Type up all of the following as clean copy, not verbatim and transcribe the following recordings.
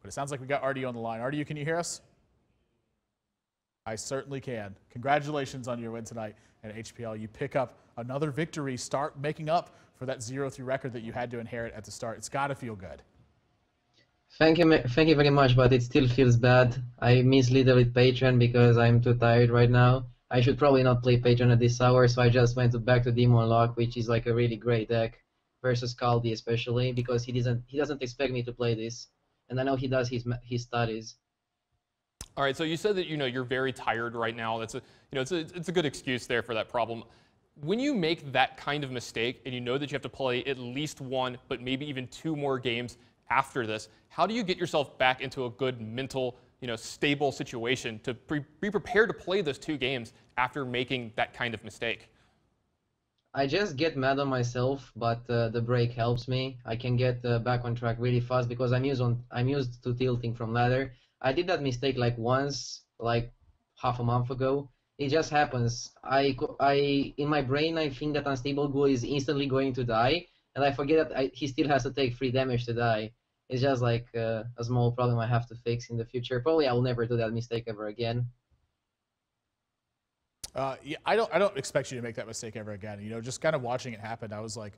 But it sounds like we got RDU on the line. RDU, can you hear us? I certainly can. Congratulations on your win tonight at HPL. You pick up another victory, start making up for that 0-3 record that you had to inherit at the start. It's got to feel good. Thank you very much, but it still feels bad. I mislead with Patreon because I'm too tired right now. I should probably not play Patreon at this hour, so I just went back to Demon Lock, which is like a really great deck versus Kaldi especially because he doesn't expect me to play this, and I know he does his studies. All right, so you said that you're very tired right now. That's it's a good excuse there for that problem. When you make that kind of mistake and you know that you have to play at least one, but maybe even two more games after this, how do you get yourself back into a good mental, stable situation to be prepared to play those two games after making that kind of mistake? I just get mad on myself, but the break helps me. I can get back on track really fast because I'm used to tilting from ladder. I did that mistake like once, like half a month ago. It just happens. In my brain, I think that Unstable Ghoul is instantly going to die, and I forget that he still has to take 3 damage to die. It's just like a small problem I have to fix in the future. Probably I will never do that mistake ever again. Yeah, I don't expect you to make that mistake ever again. Just kind of watching it happen, I was like,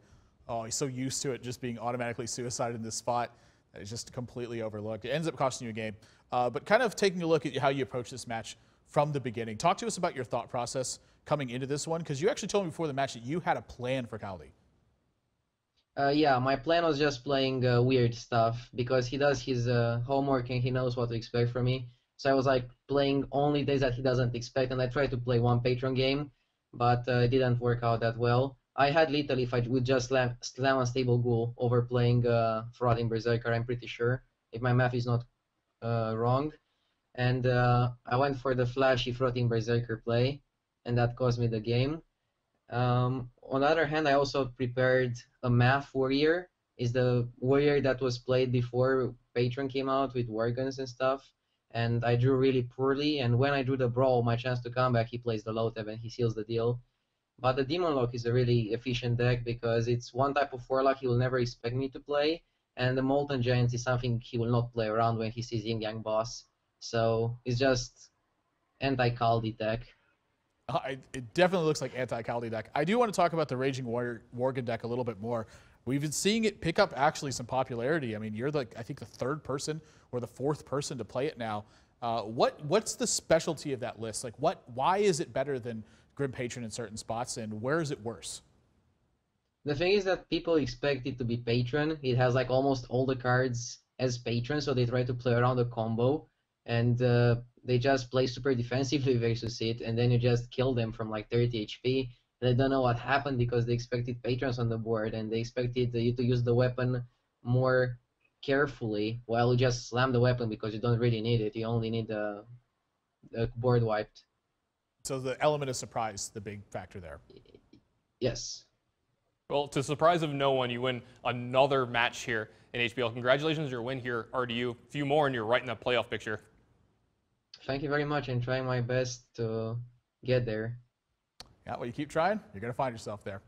oh, he's so used to it just being automatically suicided in this spot that it's just completely overlooked. It ends up costing you a game. But kind of taking a look at how you approach this match from the beginning. Talk to us about your thought process coming into this one, because you actually told me before the match that you had a plan for Kaldi. Yeah, my plan was just playing weird stuff because he does his homework and he knows what to expect from me. So I was like playing only days that he doesn't expect, and I tried to play one Patreon game, but it didn't work out that well. I had lethal if I would just slam Unstable Ghoul over playing Frauding Berserker, I'm pretty sure, if my math is not wrong. And I went for the flashy Frauding Berserker play, and that cost me the game. On the other hand, I also prepared a math warrior. Is the warrior that was played before Patreon came out with warguns and stuff. And I drew really poorly. And when I drew the brawl, my chance to come back, he plays the low tab and he seals the deal. But the Demon Lock is a really efficient deck because it's one type of warlock he will never expect me to play. And the Molten Giants is something he will not play around when he sees Yin Yang Boss. So it's just anti-Kaldi deck. It definitely looks like anti-Kaldi deck. I do want to talk about the Raging Worgen deck a little bit more. We've been seeing it pick up actually some popularity. I mean, you're I think the 3rd person or the 4th person to play it now. What's the specialty of that list? Like, why is it better than Grim Patron in certain spots, and where is it worse? The thing is that people expect it to be Patron. It has like almost all the cards as Patron, so they try to play around the combo, and they just play super defensively versus it, and then you just kill them from like 30 HP. They don't know what happened because they expected patrons on the board, and they expected you to use the weapon more carefully, while you just slam the weapon because you don't really need it. You only need the board wiped. So the element of surprise, the big factor there. Yes. Well, to the surprise of no one, you win another match here in HPL. Congratulations on your win here, RDU. A few more and you're right in that playoff picture. Thank you very much. I'm trying my best to get there. Yeah, well, you keep trying, you're going to find yourself there.